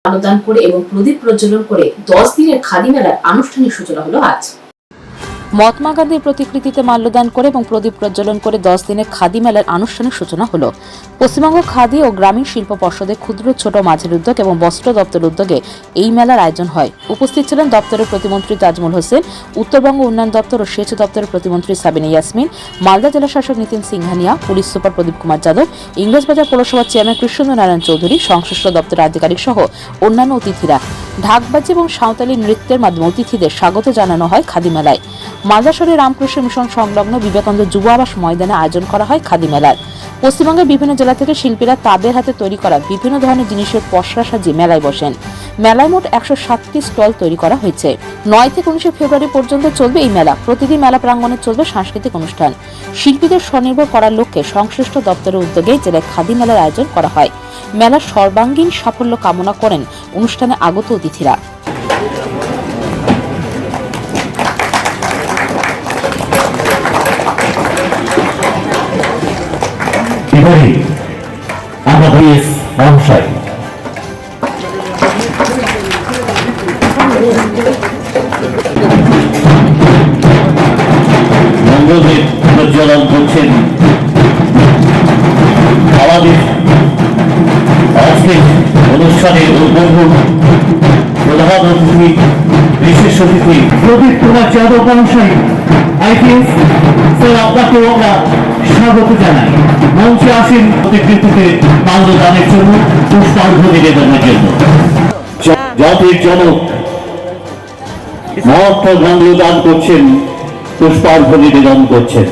আলোদান করে এবং প্রদীপ প্রজ্বলন করে 10 দিনের খাদি মেলার আনুষ্ঠানিক সূচনা হলো আজ। মহাত্মা গান্ধীর প্রতিকৃতিতে মাল্যদান করে এবং প্রদীপ প্রজ্বলন করে 10 দিনের খাদি মেলার আনুষ্ঠানিক সূচনা হলো। পশ্চিমবঙ্গ খাদি ও গ্রামীণ শিল্প পর্ষদের ক্ষুদ্র ছোট মাঝের উদ্যোগ এবং বস্ত্র দপ্তর উদ্যোগে এই মেলার আয়োজন হয়। উপস্থিত ছিলেন দপ্তরের প্রতিমন্ত্রী তাজমুল হোসেন, উত্তরবঙ্গ উন্নয়ন দপ্তর ও সেচ দপ্তরের প্রতিমন্ত্রী সাবিনা ইয়াসমিন, মালদা জেলা শাসক নীতিন সিংহানিয়া, পুলিশ সুপার প্রদীপ কুমার যাদব, ইংরেজবাজার পৌরসভার চেয়ারম্যান কৃষ্ণেন্দ্র নারায়ণ চৌধুরী, সংশ্লিষ্ট দপ্তরের আধিকারিক সহ অন্যান্য অতিথিরা। ঢাকবাজি এবং সাঁওতালি নৃত্যের মাধ্যমে অতিথিদের স্বাগত জানানো হয় খাদি মেলায়। মালদা শহরের রামকৃষ্ণ মিশন সংলগ্ন বিবেকানন্দ যুব আবাস ময়দানে আয়োজন করা হয় খাদি মেলার। পশ্চিমবঙ্গের বিভিন্ন জেলা থেকে শিল্পীরা তাদের হাতে তৈরি করা বিভিন্ন ধরনের জিনিসের পসরা সাজিয়ে মেলায় বসেন। মেলায় মোট 107টি স্টল তৈরি করা হয়েছে। 9 থেকে 19 ফেব্রুয়ারি পর্যন্ত চলবে এই মেলা। প্রতিদিন মেলা প্রাঙ্গণে চলবে সাংস্কৃতিক অনুষ্ঠান। শিল্পীদের স্বনির্ভর করার লক্ষ্যে সংশ্লিষ্ট দপ্তরের উদ্যোগে জেলায় খাদি মেলার আয়োজন করা হয়। মেলার সর্বাঙ্গীন সাফল্য কামনা করেন অনুষ্ঠানে আগত অতিথিরা। মঙ্গলদেব প্রজ্বলন করছেন আমাদের আজকের অনুষ্ঠানের উদ্বোধন প্রধান অতিথি, বিশেষ অতিথি প্রদীপ কুমার যাদব মহাশয় আইপিএস স্যার, আপনাকেও আমরা স্বাগত জানাই। মঞ্চে আসেন প্রতিকৃতিতে মাল্যদানের জন্য, পুষ্পার্ঘ্য নিবেদনের জন্য। জাতির জনক মহাত্মা গান্ধী দান করছেন, পুষ্পার্ঘ্য নিবেদন করছেন।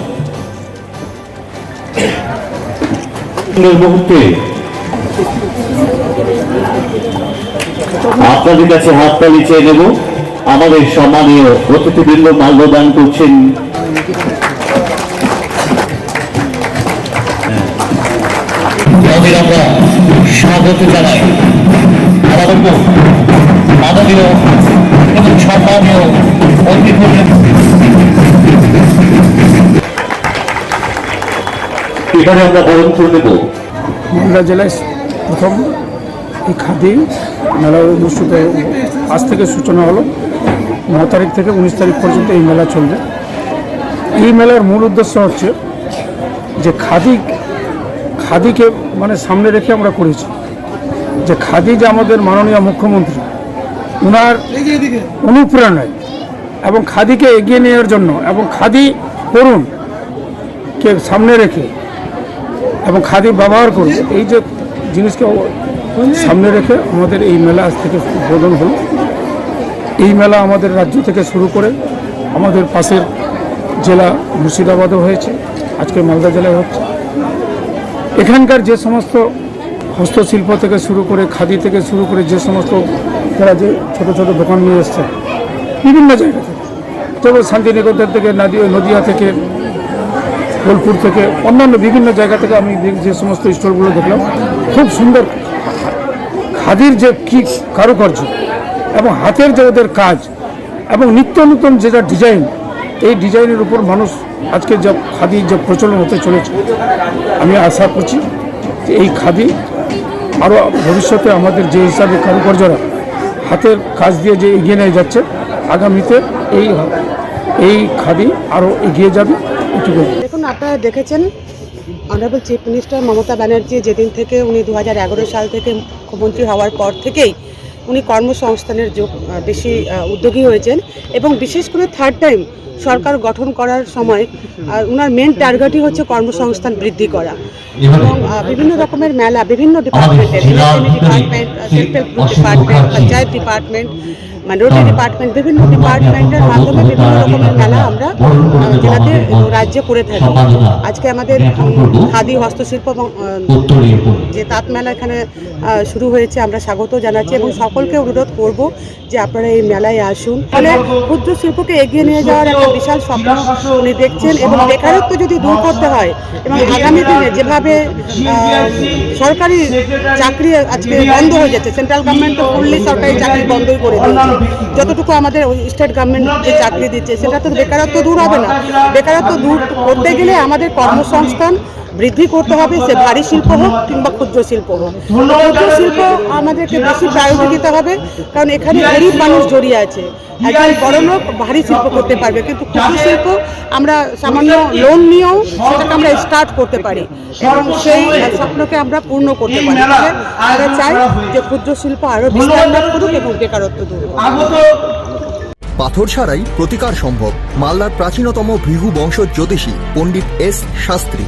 মুহূর্তে আপনাদের কাছে হাততালি চেয়ে নেব। আমাদের সম্মানীয় অতিথিবৃন্দ মাল্যদান করছেন। আমরা স্বাগত জানাই আমাদের মাননীয় এবং সম্মানীয় অতিথি। এখানে আমরা বরণ করে নেব। মালদা জেলায় প্রথম এই খাদি মেলা অনুষ্ঠিত আজ থেকে সূচনা হলো। 9 তারিখ থেকে 19 তারিখ পর্যন্ত এই মেলা চলবে। এই মেলার মূল উদ্দেশ্য হচ্ছে যে খাদিকে মানে সামনে রেখে আমরা করেছি। যে খাদি যে আমাদের মাননীয় মুখ্যমন্ত্রী ওনার অনুপ্রেরণায় এবং খাদিকে এগিয়ে নেওয়ার জন্য এবং খাদি করুনকে সামনে রেখে এবং খাদি ব্যবহার করুন, এই যে জিনিসকে সামনে রেখে আমাদের এই মেলা আজ থেকে উদ্বোধন হল। এই মেলা আমাদের রাজ্য থেকে শুরু করে আমাদের পাশের জেলা মুর্শিদাবাদও হয়েছে, আজকে মালদা জেলায় হচ্ছে। এখানকার যে সমস্ত হস্তশিল্প থেকে শুরু করে খাদি থেকে শুরু করে যে সমস্ত যারা যে ছোটো ছোটো দোকান নিয়ে এসছে বিভিন্ন জায়গা থেকে, যেমন শান্তিনিকেতন থেকে, নদিয়া থেকে, বোলপুর থেকে, অন্যান্য বিভিন্ন জায়গা থেকে আমি যে সমস্ত স্টলগুলো দেখলাম, খুব সুন্দর খাদির যে কী কারুকার্য এবং হাতের যে ওদের কাজ এবং নিত্য নতুন যেটা ডিজাইন, এই ডিজাইনের উপর মানুষ আজকে যা খাদির যে প্রচলন হতে চলেছে, আমি আশা করছি যে এই খাদি আরও ভবিষ্যতে আমাদের যে হিসাবে কারুকার্যরা হাতের কাজ দিয়ে যে এগিয়ে নিয়ে যাচ্ছে, আগামীতে এই খাদি আরও এগিয়ে যাবে। দেখুন, আপনারা দেখেছেন honourable chief minister Mamata Banerjee যেদিন থেকে উনি 2011 সাল থেকে মুখ্যমন্ত্রী হওয়ার পর থেকেই উনি কর্মসংস্থানের বেশি উদ্যোগী হয়েছেন এবং বিশেষ করে থার্ড টাইম সরকার গঠন করার সময় ওনার মেন টার্গেটই হচ্ছে কর্মসংস্থান বৃদ্ধি করা এবং বিভিন্ন রকমের মেলা বিভিন্ন ডিপার্টমেন্টের, department, self help group department, panchayat department, minority department, বিভিন্ন ডিপার্টমেন্টের মাধ্যমে বিভিন্ন রকমের মেলা আমরা জেলাতে রাজ্যে করে থাকি। আজকে আমাদের খাদি হস্তশিল্প এবং যে তাঁত মেলা এখানে শুরু হয়েছে, আমরা স্বাগত জানাচ্ছি এবং সকলকে অনুরোধ করব যে আপনারা এই মেলায় আসুন। ফলে ক্ষুদ্র শিল্পকে এগিয়ে নিয়ে যাওয়ার একটা বিশাল স্বপ্ন উনি দেখছেন এবং বেকারত্ব যদি দূর করতে হয় এবং আগামী দিনে যেভাবে সরকারি চাকরি আজকে বন্ধ হয়ে যাচ্ছে, সেন্ট্রাল গভর্নমেন্ট তো ফুললি সরকারি চাকরি বন্ধই করে দিয়েছে, যতটুকু আমাদের স্টেট গভর্নমেন্ট যে চাকরি দিচ্ছে সেটা তো বেকারত্ব দূর হবে না। বেকারত্ব দূর করতে গেলে আমাদের কর্মসংস্থান বৃদ্ধি করতে হবে, সে ভারী শিল্প হোক কিংবা ক্ষুদ্র শিল্প হোক। ক্ষুদ্র শিল্প আমাদেরকে বেশি প্রায়োরিটি দিতে হবে, কারণ এখানে গরিব মানুষ জড়িয়ে আছে। একজন বড় লোক ভারী শিল্প করতে পারবে, কিন্তু ক্ষুদ্র শিল্প আমরা সামান্য লোন নিয়েও সেটাকে আমরা স্টার্ট করতে পারি এবং সেই স্বপ্নকে আমরা পূর্ণ করতে পারি। আমরা চাই যে ক্ষুদ্র শিল্প আরও বিস্তার লাভ করুক এবং বেকারত্ব দূর হোক। পাথর ছাড়াই প্রতিকার সম্ভব। মালদার প্রাচীনতম ভৃগু বংশ জ্যোতিষী পণ্ডিত এস শাস্ত্রী।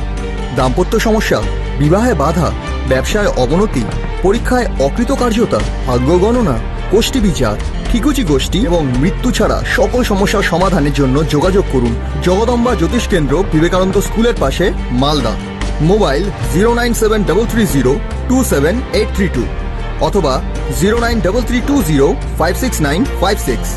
দাম্পত্য সমস্যা, বিবাহে বাধা, ব্যবসায় অবনতি, পরীক্ষায় অকৃতকার্যতা, ভাগ্য গণনা, গোষ্ঠী বিচার, ঠিকুচি গোষ্ঠী এবং মৃত্যু ছাড়া সকল সমস্যার সমাধানের জন্য যোগাযোগ করুন জগদম্বা জ্যোতিষ কেন্দ্র, বিবেকানন্দ স্কুলের পাশে, মালদা। মোবাইল 09733027832 অথবা 09332056956।